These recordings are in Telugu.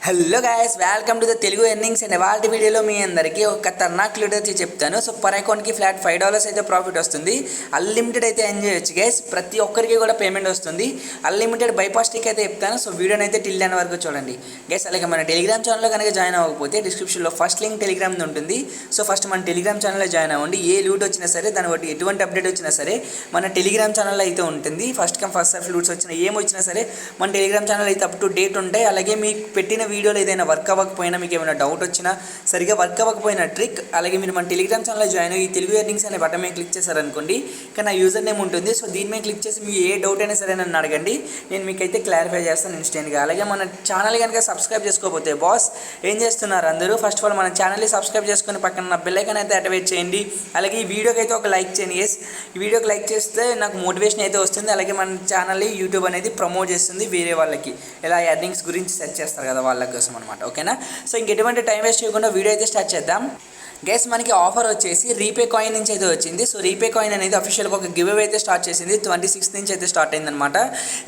Hello guys, welcome to the Telugu earnings and వాళ్ళ వీడియోలో మీ అందరికీ ఒక ఖతర్నాక్ లీడ్ వచ్చి చెప్తాను. సో పర్ అకౌంట్కి ఫ్లాట్ $5 అయితే ప్రాఫిట్ వస్తుంది. అన్లిమిటెడ్ అయితే ఎంజాయ్ చేయొచ్చు గైస్. ప్రతి ఒక్కరికి కూడా పేమెంట్ వస్తుంది. అన్లిమిటెడ్ బైపాస్ టిక్ అయితే చెప్తాను. సో వీడియోని అయితే టిల్ ఎండ్ వరకు చూడండి గైస్. అలాగే మన టెలిగ్రామ్ ఛానల్లో కనుక జాయిన్ అవ్వకపోతే డిస్క్రిప్షన్లో ఫస్ట్ లింక్ టెలిగ్రామ్ ఉంటుంది. సో ఫస్ట్ మన టెలిగ్రామ్ ఛానల్లో జాయిన్ అవ్వండి. ఏ లూట్ వచ్చినా సరే, దాని బట్టి ఎటువంటి అప్డేట్ వచ్చినా సరే మన టెలిగ్రామ్ ఛానల్లో అయితే ఉంటుంది. First come first serve loots వచ్చినా ఏమొచ్చినా సరే మన టెలిగ్రామ్ ఛానల్ అయితే అప్ టు డేట్ ఉంటాయి. అలాగే మీకు పెట్టిన వీడియోలో ఏదైనా వర్క్ అవ్వకపోయినా, మీకు ఏమైనా డౌట్ వచ్చినా, సరిగా వర్క్ అవ్వకపోయినా ట్రిక్, అలాగే మీరు మన టెలిగ్రామ్ ఛానల్లో జాయిన్ అయ్యి తెలుగు ఎర్నింగ్స్ అనే బటన్ మీద క్లిక్ చేశారనుకోండి, ఇక్కడ నా యూజర్ నేమ్ ఉంటుంది. సో దీని మీద క్లిక్ చేసి మీకు ఏ డౌట్ అయినా సరే నన్ను అడగండి, నేను మీకైతే క్లారిఫై చేస్తాను ఇన్స్టెంట్గా. అలాగే మన ఛానల్ కనుక సబ్స్క్రైబ్ చేసుకోకపోతే బాస్ ఏం చేస్తున్నారు అందరూ, ఫస్ట్ ఆఫ్ ఆల్ మన ఛానల్ని సబ్స్క్రైబ్ చేసుకుని పక్కన బెల్ ఐకాన్ అయితే యాక్టివేట్ చేయండి. అలాగే ఈ వీడియోకి అయితే ఒక లైక్ చేయండి. ఎస్, ఈ వీడియోకి లైక్ చేస్తే నాకు మోటివేషన్ అయితే వస్తుంది. అలాగే మన ఛానల్ని యూట్యూబ్ అనేది ప్రమోట్ చేస్తుంది వేరే వాళ్ళకి, ఇలా ఎర్నింగ్స్ గురించి సెర్చ్ చేస్తారు కదా వాళ్ళ కోసం అనమాట. ఓకేనా? సో ఇంకెటువంటి టైం వేస్ట్ చేయకుండా వీడియో అయితే స్టార్ట్ చేద్దాం. గైస్, మనకి ఆఫర్ వచ్చేసి రీపే కాయిన్ నుంచి అయితే వచ్చింది. సో రీపే కాయిన్ అనేది అఫీషియల్గా ఒక గివ్ అవే అయితే స్టార్ట్ చేసింది. 26 నుంచి అయితే స్టార్ట్ అయిందనమాట.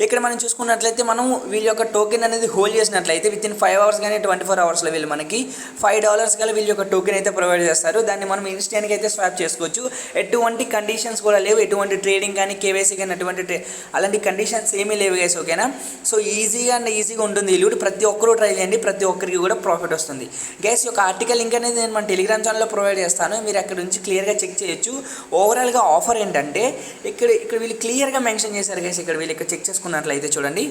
ఇక్కడ మనం చూసుకున్నట్లయితే మనం వీళ్ళ యొక్క టోకెన్ అనేది హోల్డ్ చేసినట్లయితే విత్ ఇన్ 5 అవర్స్ కానీ 24 అవర్స్లో వీళ్ళు మనకి $5 గల వీళ్ళ యొక్క టోకెన్ అయితే ప్రొవైడ్ చేస్తారు. దాన్ని మనం ఇన్స్టెంట్గా అయితే స్వాప్ చేసుకోవచ్చు. ఎటువంటి కండిషన్స్ కూడా లేవు, ఎటువంటి ట్రేడింగ్ కానీ కేవైసీ కానీ అటువంటి అలాంటి కండిషన్స్ ఏమీ లేవు గైస్. ఓకేనా? సో ఈజీగా ఉంటుంది ఈ లూట్. ప్రతి ఒక్కరూ ట్రై చేయండి, ప్రతి ఒక్కరికి కూడా ప్రాఫిట్ వస్తుంది. గైస్, ఈ యొక్క ఆర్టికల్ లింక్ అనేది నేను మన టెలిగ్రామ్ ఛానల్లో ప్రొవైడ్ చేస్తాను. మీరు అక్కడ నుంచి క్లియర్గా చెక్ చేయొచ్చు. ఓవరాల్గా ఆఫర్ ఏంటంటే ఇక్కడ వీళ్ళు క్లియర్గా మెన్షన్ చేశారు గైస్. ఇక్కడ వీళ్ళు ఇక్కడ చెక్ చేసుకున్నట్లయితే చూడండి,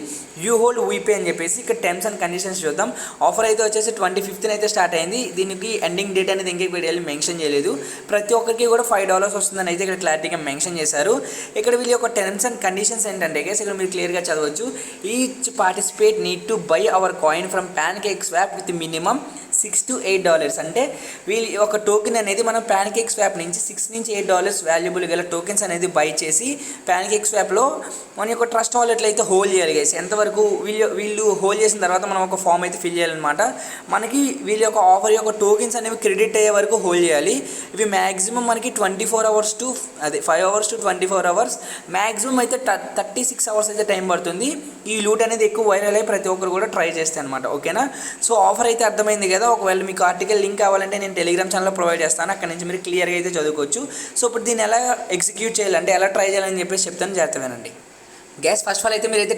యూ హోల్డ్ వీపే అని చెప్పేసి ఇక్కడ టర్మ్స్ అండ్ కండిషన్స్ చూద్దాం. ఆఫర్ అయితే వచ్చేసి 25th అయితే స్టార్ట్ అయింది. దీనికి ఎండింగ్ డేట్ అనేది ఇంకే వీడియోలో మెన్షన్ చేయలేదు. ప్రతి ఒక్కరికి కూడా $5 వస్తుందని అయితే ఇక్కడ క్లారిటీగా మెన్షన్ చేశారు. ఇక్కడ వీళ్ళ యొక్క టర్మ్స్ అండ్ కండిషన్స్ ఏంటంటే గైస్, ఇక్కడ మీరు క్లియర్గా చదవచ్చు. Each participate need to by our coin from pancake swap with minimum $6 to $8. అంటే వీళ్ళ ఒక టోకెన్ అనేది మనం ప్యాన్కేక్ స్వాప్ నుంచి $6 నుంచి $8 వాల్యుబుల్ గల టోకెన్స్ అనేది బై చేసి ప్యాన్కేక్ స్వాప్లో మన యొక్క ట్రస్ట్ వాలెట్లో అయితే హోల్డ్ చేయాలి గైస్. ఎంతవరకు వీళ్ళు హోల్డ్ చేసిన తర్వాత మనం ఒక ఫామ్ అయితే ఫిల్ చేయాలన్నమాట. మనకి వీళ్ళ యొక్క ఆఫర్ యొక్క టోకెన్స్ అనేవి క్రెడిట్ అయ్యే వరకు హోల్డ్ చేయాలి. ఇవి మ్యాక్సిమం మనకి 5 అవర్స్ to 24 అవర్స్, మ్యాక్సిమం అయితే 36 అవర్స్ అయితే టైం పడుతుంది. ఈ లూట్ అనేది ఎక్కువ వైరల్ అయ్యి ప్రతి ఒక్కరు కూడా ట్రై చేస్తే అనమాట. ఓకేనా? సో ఆఫర్ అయితే అర్థమైంది కదా. ఒకవేళ మీకు ఆర్టికల్ లింక్ కావాలంటే నేను టెలిగ్రామ్ ఛానల్లో ప్రొవైడ్ చేస్తాను. అక్కడ నుంచి మీరు క్లియర్గా అయితే చదువుకోవచ్చు. సో ఇప్పుడు దీన్ని ఎలా ఎగ్జిక్యూట్ చేయాలంటే, ఎలా ట్రై చేయాలని చెప్పేసి చెప్తాను, జాగ్రత్తగానండి. గ్యాస్ ఫస్ట్ ఆఫ్ ఆల్ అయితే మీరైతే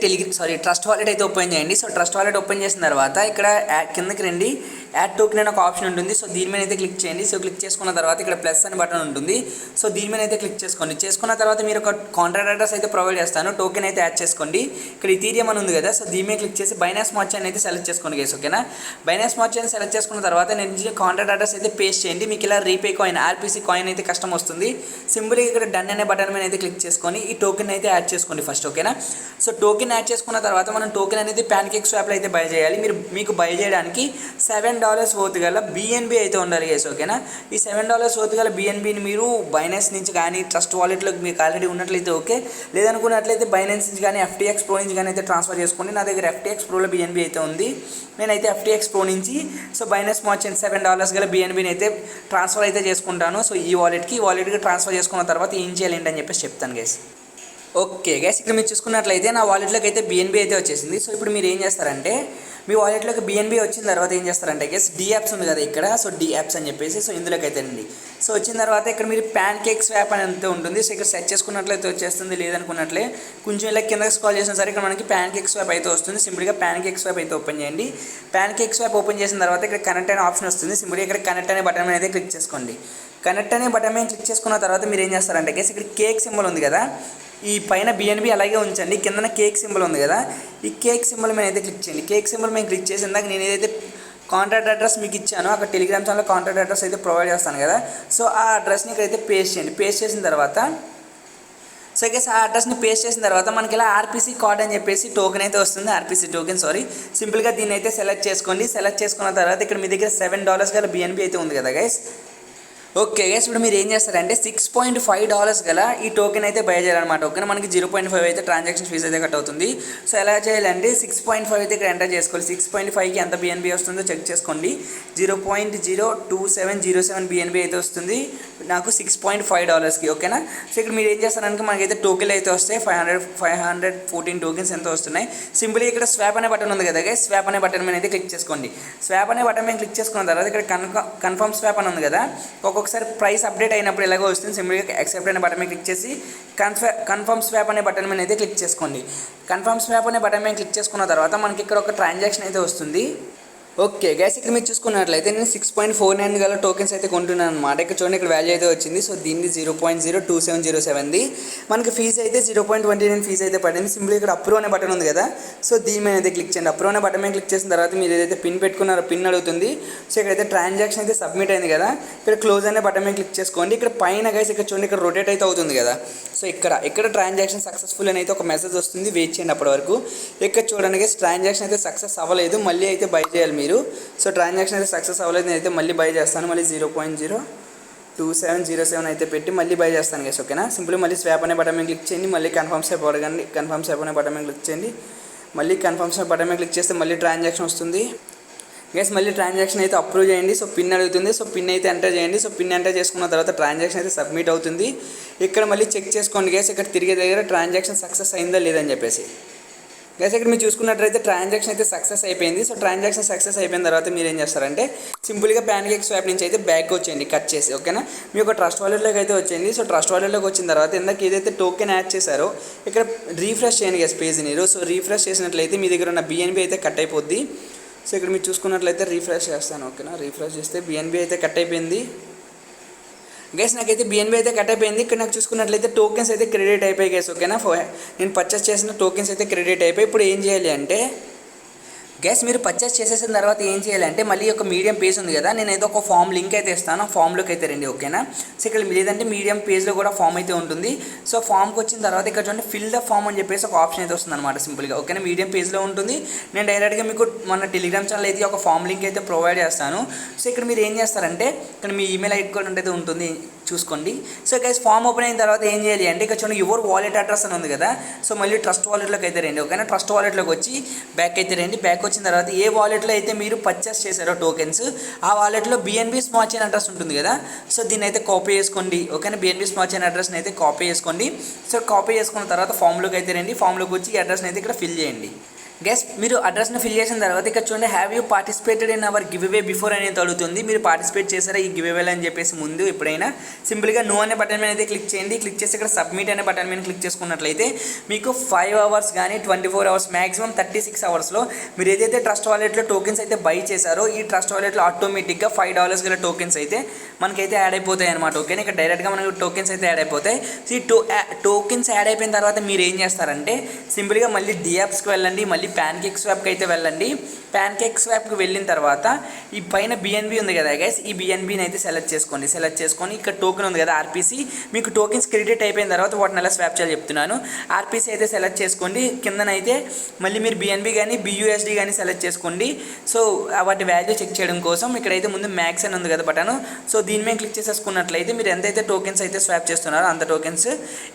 ట్రస్ట్ వాలెట్ అయితే ఓపెన్ చేయండి. సో ట్రస్ట్ వాలెట్ ఓపెన్ చేసిన తర్వాత ఇక్కడ కిందకి రండి, యాడ్ టోకెన్ అని ఒక ఆప్షన్ ఉంటుంది. సో దీని మీద అయితే క్లిక్ చేయండి. సో క్లిక్ చేసుకున్న తర్వాత ఇక్కడ ప్లస్ అని బటన్ ఉంటుంది. సో దీని మీద అయితే క్లిక్ చేసుకోండి. చేసుకున్న తర్వాత మీరు ఒక కాంట్రాక్ట్ అడ్రస్ అయితే ప్రొవైడ్ చేస్తాను. టోకెన్ అయితే యాడ్ చేసుకోండి. ఇక్కడ ఈథీరియం అని ఉంది కదా, సో దీని మీద క్లిక్ చేసి బైనాన్స్ స్మార్ట్ చైన్ అయితే సెలెక్ట్ చేసుకోండి గైస్. ఓకేనా? బైనాన్స్ స్మార్ట్ చైన్ సెలెక్ట్ చేసుకున్న తర్వాత నేను కాంట్రాక్ట్ అడ్రస్ అయితే పేస్ట్ చేయండి. మీకు ఇలా రీపే కాయిన్ ఆర్పీసీ కాయిన్ అయితే కష్టం వస్తుంది. సింపుల్గా ఇక్కడ డన్ అనే బటన్ మీద అయితే క్లిక్ చేసుకొని ఈ టోకెన్ అయితే యాడ్ చేసుకోండి ఫస్ట్. ఓకేనా? సో టోకెన్ యాడ్ చేసుకున్న తర్వాత మనం టోకెన్ అనేది ప్యాన్కేక్ స్వాప్లో అయితే బై చేయాలి. మీకు బై చేయడానికి $7 వర్త్ గల BNB అయితే ఉండాలి గైస్. ఓకేనా? ఈ $7 వర్త్ గల BNBని మీరు బైనాన్స్ నుంచి కానీ ట్రస్ట్ వాలెట్లోకి మీకు ఆల్రెడీ ఉన్నట్లయితే ఓకే, లేదనుకున్నట్లయితే బైనాన్స్ నుంచి కానీ FTX Pro నుంచి కానీ అయితే ట్రాన్స్ఫర్ చేసుకోండి. నా దగ్గర FTX Proలో BNB అయితే ఉంది. నేనైతే FTX Pro నుంచి సో బైనాన్స్ స్మార్ట్ చైన్ $7 గల BNBని అయితే ట్రాన్స్ఫర్ అయితే చేసుకుంటాను. సో ఈ వాలెట్కి ట్రాన్స్ఫర్ చేసుకున్న తర్వాత ఏం చేయాలి ఏంటని చెప్పేసి చెప్తాను గైస్. ఓకే గైస్, ఇక్కడ మీరు చూసుకున్నట్లయితే నా వాలెట్లోకి అయితే BNB అయితే వచ్చేసింది. సో ఇప్పుడు మీరు ఏం చేస్తారంటే, మీ వాలెట్లోకి BNB వచ్చిన తర్వాత ఏం చేస్తారంటే గైస్, DApps ఉంది కదా ఇక్కడ, సో DApps అని చెప్పేసి సో ఇందులోకి అయితే అండి. సో వచ్చిన తర్వాత ఇక్కడ మీరు ప్యాన్కేక్ స్వాప్ అని అంతే ఉంటుంది. సో ఇక్కడ సెర్చ్ చేసుకున్నట్లయితే వచ్చేస్తుంది, లేదనుకున్నట్లే కొంచెం ఇలా కిందకి స్క్రాల్ చేసిన సరే ఇక్కడ మనకి ప్యాన్కేక్ స్వాప్ అయితే వస్తుంది. సింపుల్గా ప్యాన్కేక్ స్వాప్ అయితే ఓపెన్ చేయండి. ప్యాన్కేక్ స్వాప్ ఓపెన్ చేసిన తర్వాత ఇక్కడ కనెక్ట్ అనే ఆప్షన్ వస్తుంది. సింపుల్గా ఇక్కడ కనెక్ట్ అనే బటన్ మీద అయితే క్లిక్ చేసుకోండి. కనెక్ట్ అనే బటన్ మీద క్లిక్ చేసుకున్న తర్వాత మీరు ఏం చేస్తారంటే గైస్, ఇక్కడ కేక్ సింబల్ ఉంది కదా, ఈ పైన BNB అలాగే ఉంచండి. కిందన కేక్ సింబల్ ఉంది కదా, ఈ కేక్ సింబల్ మీద అయితే క్లిక్ చేయండి. కేక్ సింబల్ మీద క్లిక్ చేసి ఇందాక నేను ఏదైతే కాంట్రాక్ట్ అడ్రస్ మీకు ఇచ్చాను, అక్కడ టెలిగ్రామ్ ఛానల్లో కాంట్రాక్ట్ అడ్రస్ అయితే ప్రొవైడ్ చేస్తాను కదా, సో ఆ అడ్రస్ని ఇక్కడైతే పేస్ట్ చేయండి. పేస్ట్ చేసిన తర్వాత సో గైస్ ఆ అడ్రస్ని పేస్ట్ చేసిన తర్వాత మనకి ఇలా ఆర్పీసీ కార్డ్ అని చెప్పేసి టోకెన్ అయితే వస్తుంది. ఆర్పీసీ టోకెన్ సింపుల్గా దీన్ని అయితే సెలెక్ట్ చేసుకోండి. సెలెక్ట్ చేసుకున్న తర్వాత ఇక్కడ మీ దగ్గర $7 గల BNB అయితే ఉంది కదా గైస్, ఓకే గైస్, ఇప్పుడు మీరు ఏం చేస్తారంటే $6.5 గల ఈ టోకెన్ అయితే బై చేయాలన్నమాట. ఓకే, మనకి 0.5 అయితే ట్రాన్సాక్షన్ ఫీజ్ అయితే కట్ అవుతుంది. సో ఎలా చేయాలంటే 6.5 అయితే ఇక్కడ ఎంటర్ చేసుకోవాలి. 6.5కి ఎంత బిఎన్బి వస్తుందో చెక్ చేసుకోండి. 0.02707 బిఎన్బి అయితే వస్తుంది నాకు $6.5కి. ఓకేనా. సో ఇక్కడ మీరు ఏం చేస్తారంటే మనకైతే టోకెన్ అయితే వస్తాయి 514 టోకెన్స్ ఎంత వస్తున్నాయి. సింపుల్గా ఇక్కడ స్వాప్ అనే బటన్ ఉంది కదా గైస్, స్వాప్ అనే బటన్ మీద అయితే క్లిక్ చేసుకోండి. స్వాప్ అనే బటన్ మీద క్లిక్ చేసుకున్న తర్వాత ఇక్కడ కన్ఫర్మ్ స్వాప్ అని ఉంది కదా, ఒక్కొక్కసారి ప్రైస్ అప్డేట్ అయినప్పుడు ఎలాగో వస్తుంది. సింపుల్గా యాక్సెప్ట్ అనే బటన్ మీద క్లిక్ చేసి కన్ఫర్మ్ స్వాప్ అనే బటన్ మీద అయితే క్లిక్ చేసుకోండి. కన్ఫర్మ్ స్వాప్ అనే బటన్ మీద క్లిక్ చేసుకున్న తర్వాత మనకి ఇక్కడ ఒక ట్రాన్సాక్షన్ అయితే వస్తుంది. ఓకే గైస్, ఇక్కడ మీరు చూసుకున్నట్లయితే నేను 6.49 గల టోకెన్స్ అయితే కొంటున్నాను అనమాట. ఇక్కడ చూడండి, ఇక్కడ వాల్యూ అయితే వచ్చింది. సో దీన్ని 0.02707ది మనకి ఫీజు అయితే 0.29 ఫీజు అయితే పడింది. సింపుల్ ఇక్కడ అప్రూవ్ అనే బటన్ ఉంది కదా, సో దీని మీద అయితే క్లిక్ చేయండి. అప్రూవ్ అనే బటన్ మీద క్లిక్ చేసిన తర్వాత మీరు ఏదైతే పిన్ పెట్టుకున్నారో పిన్ అడుగుతుంది. సో ఇక్కడైతే ట్రాన్సాక్షన్ అయితే సబ్మిట్ అయింది కదా, ఇక్కడ క్లోజ్ అనే బటన్ మీద క్లిక్ చేసుకోండి. ఇక్కడ పైన గైస్ ఇక్కడ చూడండి, ఇక్కడ రొటేట్ అయితే అవుతుంది కదా, సో ఇక్కడ ట్రాన్సాక్షన్ సక్సెస్ఫుల్ అని అయితే ఒక మెసేజ్ వస్తుంది. వెయిట్ చేయండి అప్పటి వరకు. ఇక్కడ చూడండి గైస్, ట్రాన్సాక్షన్ అయితే సక్సెస్ అవ్వలేదు, మళ్ళీ అయితే బై చేయాలి మీరు. సో ట్రాన్సాక్షన్ అయితే సక్సెస్ అవ్వలేదు, నేనైతే మళ్ళీ బై చేస్తాను. మళ్ళీ 0.02707 అయితే పెట్టి మళ్ళీ బై చేస్తాను గైస్. ఓకేనా. సింపుల్ మళ్ళీ స్వాప్ అనే బటన్ మీద క్లిక్ చేయండి. మళ్ళీ కన్ఫర్మ్ స్వాప్ అడగండి. కన్ఫర్మ్ స్వాప్ అనే బటన్ మీద క్లిక్ చేయండి. మళ్ళీ కన్ఫర్మ్ స్వాప్ బటన్ మీద క్లిక్ చేస్తే మళ్ళీ ట్రాన్సాక్షన్ వస్తుంది గైస్. మళ్ళీ ట్రాన్సాక్షన్ అయితే అప్రూవ్ చేయండి. సో పిన్ అడుగుతుంది. సో పిన్ అయితే ఎంటర్ చేయండి. సో పిన్ ఎంటర్ చేసుకున్న తర్వాత ట్రాన్సాక్షన్ అయితే సబ్మిట్ అవుతుంది. ఇక్కడ మళ్ళీ చెక్ చేసుకోండి గైస్, ఇక్కడ తిరిగే దగ్గర ట్రాన్సాక్షన్ సక్సెస్ అయిందా లేదని చెప్పేసి. గైస్ ఇక్కడ మీరు చూసుకున్నట్లయితే ట్రాన్సాక్షన్ అయితే సక్సెస్ అయిపోయింది. సో ట్రాన్సాక్షన్ సక్సెస్ అయిపోయిన తర్వాత మీరు ఏం చేస్తారంటే సింపుల్గా ప్యాన్కేక్ స్వాప్ నుంచి అయితే బ్యాక్ వచ్చేయండి, కట్ చేసి. ఓకేనా. మీ యొక్క ట్రస్ట్ వాలెట్లోకి అయితే వచ్చేయండి. సో ట్రస్ట్ వాలెట్లోకి వచ్చిన తర్వాత ఇందాక ఏదైతే టోకెన్ యాడ్ చేశారో ఇక్కడ రీఫ్రెష్ చేయండి గైస్ పేజ్ మీరు. సో రీఫ్రెష్ చేసినట్లయితే మీ దగ్గర ఉన్న బిఎన్బి అయితే కట్ అయిపోద్ది. సో ఇక్కడ మీరు చూసుకున్నట్లయితే రీఫ్రెష్ చేస్తాను. ఓకేనా. రీఫ్రెష్ చేస్తే బిఎన్బి అయితే కట్ అయిపోయింది గైస్. నాకైతే బిఎన్బి అయితే కట్ అయిపోయింది. ఇక్కడ నాకు చూసుకున్నట్లయితే టోకెన్స్ అయితే క్రెడిట్ అయిపోయి గైస్. ఓకేనా. నేను పర్చేస్ చేసిన టోకెన్స్ అయితే క్రెడిట్ అయిపోయి. ఇప్పుడు ఏం చేయాలి అంటే గైస్, మీరు పర్చేస్ చేసేసిన తర్వాత ఏం చేయాలంటే మళ్ళీ ఒక మీడియం పేజ్ ఉంది కదా, నేను ఏదో ఒక ఫామ్ లింక్ అయితే ఇస్తాను, ఫామ్లోకి అయితే రండి. ఓకేనా. సో ఇక్కడ లేదంటే మీడియం పేజ్లో కూడా ఫామ్ అయితే ఉంటుంది. సో ఫామ్కి వచ్చిన తర్వాత ఇక్కడ చూడండి ఫిల్ ద ఫామ్ అని చెప్పేసి ఒక ఆప్షన్ అయితే వస్తుంది అనమాట సింపుల్గా. ఓకేనా. మీడియం పేజ్లో ఉంటుంది. నేను డైరెక్ట్గా మీకు మన టెలిగ్రామ్ ఛానల్ అయితే ఒక ఫామ్ లింక్ అయితే ప్రొవైడ్ చేస్తాను. సో ఇక్కడ మీరు ఏం చేస్తారంటే ఇక్కడ మీ ఈమెయిల్ ఐడి కూడా అయితే ఉంటుంది, చూసుకోండి. సో గైస్ ఫామ్ ఓపెన్ అయిన తర్వాత ఏం చేయాలి అంటే ఇక్కడ చూడండి యువర్ వాలెట్ అడ్రస్ అని ఉంది కదా, సో మళ్ళీ ట్రస్ట్ వాలెట్లోకి అయితే రండి. ఓకేనా. ట్రస్ట్ వాలెట్లోకి వచ్చి బ్యాక్ అయితే రండి. బ్యాక్ వచ్చిన తర్వాత ఏ వాలెట్లో అయితే మీరు పర్చేస్ చేశారో టోకెన్స్ ఆ వాలెట్లో బిఎన్బి స్మార్ట్ చైన్ అడ్రస్ ఉంటుంది కదా, సో దీన్ని అయితే కాపీ చేసుకోండి. ఓకేనా. బిఎన్బి స్మార్ట్ చైన్ అడ్రస్ని అయితే కాపీ చేసుకోండి. సో కాపీ చేసుకున్న తర్వాత ఫామ్లోకి అయితే రండి. ఫామ్లోకి వచ్చి ఈ అడ్రస్ని అయితే ఇక్కడ ఫిల్ చేయండి. గెస్ మీరు అడ్రస్ని ఫిల్ చేసిన తర్వాత ఇక్కడ చూడండి have you participated in our give away before అనేది అడుగుతుంది. మీరు పార్టిసిపేట్ చేశారా ఈ గివ్ అవేలో అని చెప్పేసి ముందు ఎప్పుడైనా సింపుల్గా నో అనే బటన్ మీద అయితే క్లిక్ చేయండి. క్లిక్ చేసి ఇక్కడ సబ్మిట్ అనే బటన్ మీద క్లిక్ చేసుకున్నట్లయితే మీకు 5 అవర్స్ కానీ 24 అవర్స్ మ్యాక్సిమం 36 అవర్స్లో మీరు ఏదైతే ట్రస్ట్ వాలెట్లో టోకెన్స్ అయితే బై చేశారో ఈ ట్రస్ట్ వాలెట్లో ఆటోమేటిక్గా $5 గల టోకెన్స్ అయితే మనకైతే యాడ్ అయిపోతాయి అనమాట. ఓకేనా. ఇక్కడ డైరెక్ట్గా మనకు టోకెన్స్ అయితే యాడ్ అయిపోతాయి. సో ఈ టోకెన్స్ యాడ్ అయిపోయిన తర్వాత మీరు ఏం చేస్తారంటే సింపుల్గా మళ్ళీ డియాప్స్కి వెళ్ళండి, మళ్ళీ ప్యాన్కేక్ స్వాప్కి అయితే వెళ్ళండి. ప్యాన్కేక్ స్వాప్కి వెళ్ళిన తర్వాత ఈ పైన బిఎన్బి ఉంది కదా గైస్, ఈ బిఎన్బిని అయితే సెలెక్ట్ చేసుకొని ఇక్కడ టోకెన్ ఉంది కదా ఆర్పిసి, మీకు టోకెన్స్ క్రెడిట్ అయిపోయిన తర్వాత వాటిని ఎలా స్వాప్ చేయాలి చెప్తున్నాను. ఆర్పిసి అయితే సెలెక్ట్ చేసుకోండి. కిందనైతే మళ్ళీ మీరు బిఎన్బి కానీ బియూఎస్డి కానీ సెలెక్ట్ చేసుకోండి. సో వాటి వాల్యూ చెక్ చేయడం కోసం ఇక్కడైతే ముందు మ్యాక్స్ అని ఉంది కదా బటన్, సో దీని మీద క్లిక్ చేసేసుకున్నట్లయితే మీరు ఎంతైతే టోకెన్స్ అయితే స్వాప్ చేస్తున్నారో అంత టోకెన్స్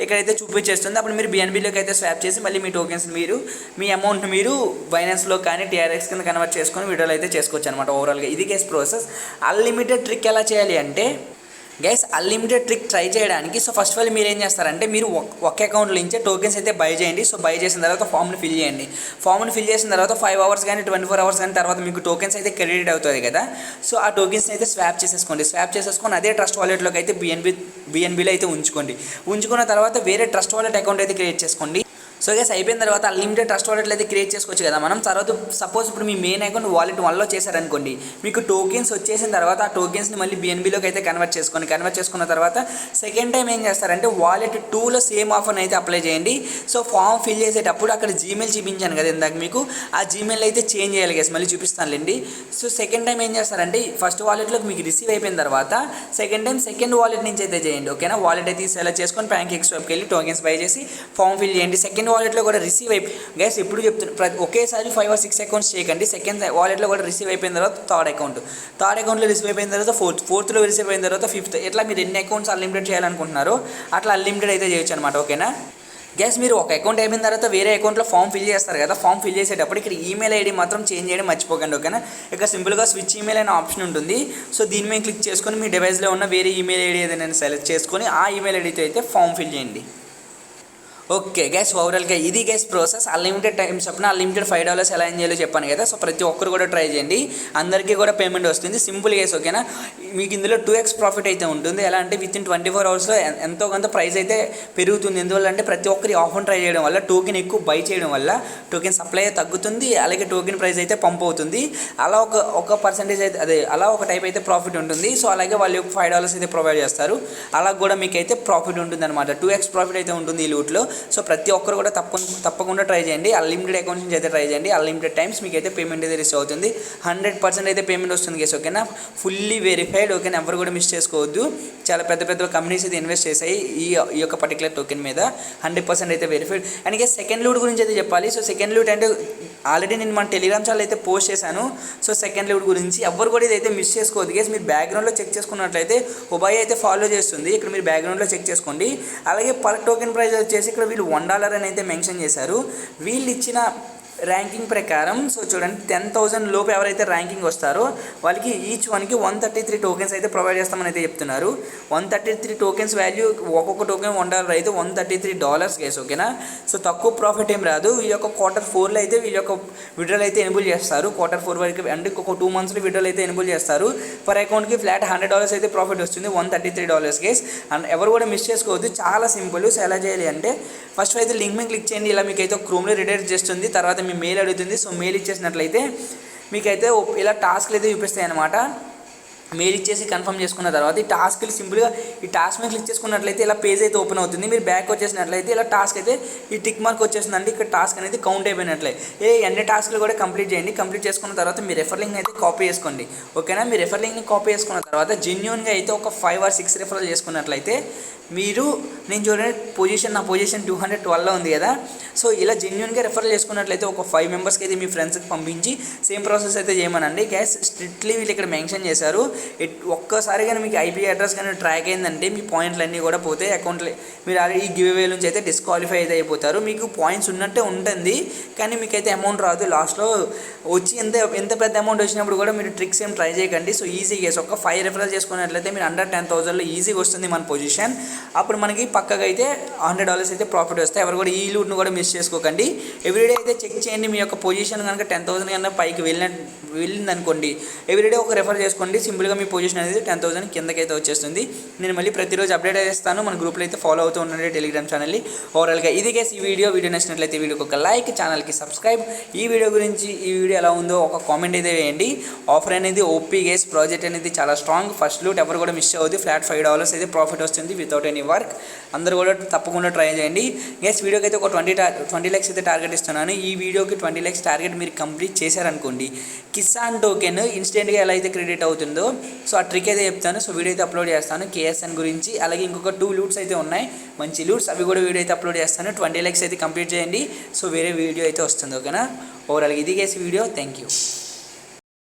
ఇక్కడైతే చూపించేస్తుంది. అప్పుడు మీరు బిఎన్బిలోకి అయితే స్వాప్ చేసి మళ్ళీ మీ టోకెన్స్ మీ అమౌంట్ మీరు బైనాన్స్లో కానీ టీఆర్ఎక్స్ కింద కన్వర్ట్ చేసుకొని వీడియోలు అయితే చేసుకోవచ్చు అనమాట. ఓవరాల్గా ఇది గైస్ ప్రాసెస్. అన్లిమిటెడ్ ట్రిక్ ఎలా చేయాలి అంటే గైస్ అన్లిమిటెడ్ ట్రిక్ ట్రై చేయడానికి సో ఫస్ట్ ఆఫ్ ఆల్ మీరు ఏం చేస్తారంటే మీరు ఒక అకౌంట్లో నుంచే టోకెన్స్ అయితే బై చేయండి. సో బై చేసిన తర్వాత ఫామ్ని ఫిల్ చేయండి. ఫామ్ని ఫిల్ చేసిన తర్వాత 5 అవర్స్ కానీ 24 అవర్స్ కానీ తర్వాత మీకు టోకెన్స్ అయితే క్రెడిట్ అవుతుంది కదా, సో ఆ టోకెన్స్ని అయితే స్వాప్ చేసేసుకొని అదే ట్రస్ట్ వాలెట్లోకి అయితే బిఎన్బిలో అయితే ఉంచుకున్న తర్వాత వేరే ట్రస్ట్ వాలెట్ అకౌంట్ అయితే క్రియేట్ చేసుకోండి. సో గైస్ అయిపోయిన తర్వాత అన్లిమిటెడ్ ట్రస్ట్ వాలెట్లు అయితే క్రియేట్ చేసుకోవచ్చు కదా మనం. తర్వాత సపోజ్ ఇప్పుడు మీ మెయిన్ అకౌంట్ వాలెట్ 1లో చేశారనుకోండి, మీకు టోకెన్స్ వచ్చేసిన తర్వాత ఆ టోకెన్స్ని మళ్ళీ బిఎన్బిలోకి అయితే కన్వర్ట్ చేసుకున్న తర్వాత సెకండ్ టైం ఏం చేస్తారంటే వాలెట్ 2లో సేమ్ ఆఫర్ని అయితే అప్లై చేయండి. సో ఫామ్ ఫిల్ చేసేటప్పుడు అక్కడ జీమెయిల్ చూపించాను కదా ఇందాక మీకు, ఆ జీమెయిల్ అయితే చేంజ్ చేయాలి గైస్, మళ్ళీ చూపిస్తానులేండి. సో సెకండ్ టైం ఏం చేస్తారంటే ఫస్ట్ వాలెట్లోకి మీకు రిసీవ్ అయిపోయిన తర్వాత సెకండ్ వాలెట్ నుంచి అయితే చేయండి. ఓకేనా. వాలెట్ అయితే సెలెక్ట్ చేసుకొని ప్యాన్కేక్ స్వాప్కి వెళ్ళి టోకెన్స్ బై చేసి ఫామ్ ఫిల్ చేయండి. సెకండ్ వాలెట్లో కూడా రిసీవ్ గైస్ ఎప్పుడు చెప్తున్నా ఒకేసారి 5 or 6 అకౌంట్స్ చేయకండి. సెకండ్ వాలెట్లో కూడా రిసీవ్ అయిపోయిన తర్వాత థర్డ్ అకౌంట్లో రిసీవ్ అయిపోయిన తర్వాత ఫోర్త్లో రిసీవ్ అయిన తర్వాత ఫిఫ్త్, ఇట్లా మీరు ఎన్ని అకౌంట్స్ అన్లిమిటెడ్ చేయాలనుకుంటున్నారో అట్లా అన్లిమిటెడ్ అయితే చేయొచ్చు అనమాట. ఓకేనా గ్యాస్ మీరు ఒక అకౌంట్ అయిపోయిన తర్వాత వేరే అకౌంట్లో ఫామ్ ఫిల్ చేస్తారు కదా, ఫామ్ ఫిల్ చేసేటప్పుడు ఇక్కడ ఈమెయిల్ ఐడి మాత్రం చేంజ్ చేయడం మర్చిపోకండి. ఓకేనా ఇక్కడ సింపుల్గా స్విచ్ ఈమెయిల్ అనే ఆప్షన్ ఉంటుంది. సో దీని మీద క్లిక్ చేసుకొని మీ డివైస్లో ఉన్న వేరే ఈమెయిల్ ఐడి ఏదైనా సెలెక్ట్ చేసుకొని ఆ ఈమెయిల్ ఐడితో అయితే ఫామ్ ఫిల్ చేయండి. ఓకే గ్యాస్ ఓవరాల్గా ఇది గ్యాస్ ప్రాసెస్. అన్లిమిటెడ్ టైం చెప్పిన అన్లిమిటెడ్ $5 ఎలా ఏం చేయాలో చెప్పాను కదా. సో ప్రతి ఒక్కరు కూడా ట్రై చేయండి, అందరికీ కూడా పేమెంట్ వస్తుంది. Simple gas. ఓకేనా మీకు ఇందులో 2x ప్రాఫిట్ అయితే ఉంటుంది. ఎలా అంటే వితిన్ 24 అవర్స్లో ఎంతో కొంత ప్రైస్ అయితే పెరుగుతుంది. ఎందువల్ల అంటే ప్రతి ఒక్కరి ఆఫర్ ట్రై చేయడం వల్ల, టోకెన్ ఎక్కువ బై చేయడం వల్ల టోకెన్ సప్లై తగ్గుతుంది, అలాగే టోకెన్ ప్రైస్ అయితే పంప్ అవుతుంది. అలా ఒక పర్సెంటేజ్ అయితే అలా ఒక టైప్ అయితే ప్రాఫిట్ ఉంటుంది. సో అలాగే వాళ్ళు $5 అయితే ప్రొవైడ్ చేస్తారు. అలా కూడా మీకు అయితే ప్రాఫిట్ ఉంటుంది అనమాట. 2x ప్రాఫిట్ అయితే ఉంటుంది ఈ లూట్లో. సో ప్రతి ఒక్కరు కూడా తప్పకుండా ట్రై చేయండి. అన్లిమిటెడ్ అకౌంట్స్ నుంచి అయితే ట్రై చేయండి. అన్లిమిటెడ్ టైమ్స్ మీకు అయితే పేమెంట్ అయితే రిసీవ్ అవుతుంది. 100% అయితే పేమెంట్ వస్తుంది గేస్. ఓకేనా ఫుల్లీ వెరిఫైడ్. ఓకేనా ఎవరు కూడా మిస్ చేసుకోవద్దు. చాలా పెద్ద కంపెనీస్ అయితే ఇన్వెస్ట్ చేశాయి ఈ యొక్క పర్టికులర్ టోకెన్ మీద. 100% అయితే verified. And guys second loot గురించి అయితే చెప్పాలి. సో సెకండ్ లూట్ అంటే ఆల్రెడీ నేను మన టెలిగ్రామ్ ఛానల్ అయితే పోస్ట్ చేశాను. సో సెకండ్ లూట్ గురించి ఎవరు కూడా ఇదైతే మిస్ చేసుకోవద్దు గేస్. మీరు బ్యాక్గ్రౌండ్లో చెక్ చేసుకున్నట్లయితే ఉబాయ్ అయితే ఫాలో చేస్తుంది. ఇక్కడ మీరు బ్యాక్గ్రౌండ్లో చెక్ చేసుకోండి. అలాగే పర్ టోకెన్ ప్రైస్ వచ్చేసి ఇక్కడ వీళ్ళు $1 అని అయితే మెన్షన్ చేశారు. వీళ్ళు ఇచ్చిన ర్యాంకింగ్ ప్రకారం. సో చూడండి 10,000 లోపు ఎవరైతే ర్యాంకింగ్ వస్తారో వాళ్ళకి ఈచ్ వన్కి 133 టోకెన్స్ అయితే ప్రొవైడ్ చేస్తామని అయితే చెప్తున్నారు. 133 టోకెన్స్ వాల్యూ, ఒక్కొక్క టోకెన్ $1 అయితే $133 గైస్. ఓకేనా సో తక్కువ ప్రాఫిట్ ఏం రాదు. ఈ యొక్క Q4లో అయితే వీళ్ళ యొక్క విడ్రాల్ అయితే ఎనేబుల్ చేస్తారు. Q4 వరకు అంటే ఒక 2 monthsలో విడ్రాల్ అయితే ఎనేబుల్ చేస్తారు. పర్ అకౌంట్కి ఫ్లాట్ $100 అయితే ప్రాఫిట్ వస్తుంది. $133 గైస్. అండ్ ఎవరు కూడా మిస్ చేసుకోవద్దు. చాలా సింపుల్. సో ఎలా చేయాలి అంటే ఫస్ట్ అయితే లింక్ మీద క్లిక్ చేయండి. ఇలా మీకైతే క్రోమ్లో రిడైరెక్ట్ చేస్తుంది. తర్వాత మీ మెయిల్ అడుగుతుంది. సో మెయిల్ ఇచ్చేసినట్లయితే మీకైతే ఇలా టాస్క్లు అయితే చూపిస్తాయి అన్నమాట. మెయిల్ ఇచ్చేసి కన్ఫర్మ్ చేసుకున్న తర్వాత ఈ టాస్క్లు సింపుల్గా ఈ టాస్క్ మీద క్లిక్ చేసుకున్నట్లయితే ఇలా పేజ్ అయితే ఓపెన్ అవుతుంది. మీరు బ్యాక్ వచ్చేసినట్లయితే ఇలా టాస్క్ అయితే ఈ టిక్ మార్క్ వచ్చేసిందంటే ఇక్కడ టాస్క్ అనేది కౌంట్ అయిపోయినట్లే. అన్ని టాస్క్లు కూడా కంప్లీట్ చేయండి. కంప్లీట్ చేసుకున్న తర్వాత మీ రెఫర్ లింక్ అయితే కాపీ చేసుకోండి. ఓకేనా మీ రెఫర్ లింక్ని కాపీ చేసుకున్న తర్వాత జెన్యూన్గా అయితే ఒక 5 or 6 రెఫరల్ చేసుకున్నట్లయితే మీరు నేను చూడండి నా పొజిషన్ 212లో ఉంది కదా. సో ఇలా జెన్యూన్గా రెఫర్ చేసుకున్నట్లయితే ఒక 5 మెంబర్స్కి అయితే మీ ఫ్రెండ్స్కి పంపించి సేమ్ ప్రాసెస్ అయితే చేయమనండి. గ్యాస్ స్ట్రిక్ట్లీ వీళ్ళు ఇక్కడ మెన్షన్ చేశారు. ఒక్కసారి కానీ మీకు ఐపీ అడ్రస్ కానీ ట్రాక్ అయిందంటే మీ పాయింట్లు అన్నీ కూడా పోతే అకౌంట్లో మీరు ఆల్రెడీ గివ్ అవే నుంచి అయితే డిస్క్వాలిఫై అయితే అయిపోతారు. మీకు పాయింట్స్ ఉన్నట్టే ఉంటుంది కానీ మీకైతే అమౌంట్ రాదు. లాస్ట్లో వచ్చి ఎంత పెద్ద అమౌంట్ వచ్చినప్పుడు కూడా మీరు ట్రిక్స్ ఏం ట్రై చేయకండి. సో ఈజీగా ఒక 5 రెఫరల్ చేసుకున్నట్లయితే మీరు అండర్ 10,000లో ఈజీగా వస్తుంది మన పొజిషన్. అప్పుడు మనకి పక్కగా అయితే $100 అయితే ప్రాఫిట్ వస్తాయి. ఎవరు కూడా ఈ లూట్ను కూడా మిస్ చేసుకోకండి. ఎవ్రీడే అయితే చెక్ చేయండి. మీ యొక్క పొజిషన్ కనుక 10,000 కన్నా పైకి వెళ్ళిందనుకోండి ఎవ్రీడే ఒక రెఫర్ చేసుకోండి. సింపుల్గా మీ పొజిషన్ అనేది 10,000 కిందకైతే వచ్చేస్తుంది. నేను మళ్ళీ ప్రతిరోజు అప్డేట్ చేస్తాను. మన గ్రూప్లో అయితే ఫాలో అవుతూ ఉండండి టెలిగ్రామ్ ఛానల్ని. ఓవరాల్గా ఇది గేస్ ఈ వీడియో నచ్చినట్లయితే వీడియోకి ఒక లైక్, ఛానల్కి సబ్స్క్రైబ్. ఈ వీడియో ఎలా ఉందో ఒక కామెంట్ అయితే వేయండి. ఆఫర్ అనేది ఓపీ గేస్. ప్రాజెక్ట్ అనేది చాలా స్ట్రాంగ్. ఫస్ట్ లూట్ ఎవరు కూడా మిస్ అవ్వద్దు. ఫ్లాట్ $5 అయితే ప్రాఫిట్ వస్తుంది వితౌట్ ఎనీ వర్క్. అందరూ కూడా తప్పకుండా ట్రై చేయండి. గేస్ వీడియోకి అయితే ఒక 20 lakhs అయితే టార్గెట్ ఇస్తున్నాను. ఈ వీడియోకి 20 lakhs టార్గెట్ మీరు కంప్లీట్ చేశారనుకోండి కిసాన్ టోకెన్ ఇన్స్టెంట్గా ఎలా అయితే క్రెడిట్ అవుతుందో సో ఆ ట్రిక్ అయితే చెప్తాను. సో వీడియో అయితే అప్లోడ్ చేస్తాను KSN గురించి. అలాగే ఇంకొక 2 లూట్స్ అయితే ఉన్నాయి మంచి లూట్స్, అవి కూడా వీడియో అయితే అప్లోడ్ చేస్తాను. 20 lakhs అయితే కంప్లీట్ చేయండి. సో వేరే వీడియో అయితే వస్తుంది. ఓకేనా ఓవరాల్గా ఇది గేస్ వీడియో. Thank you.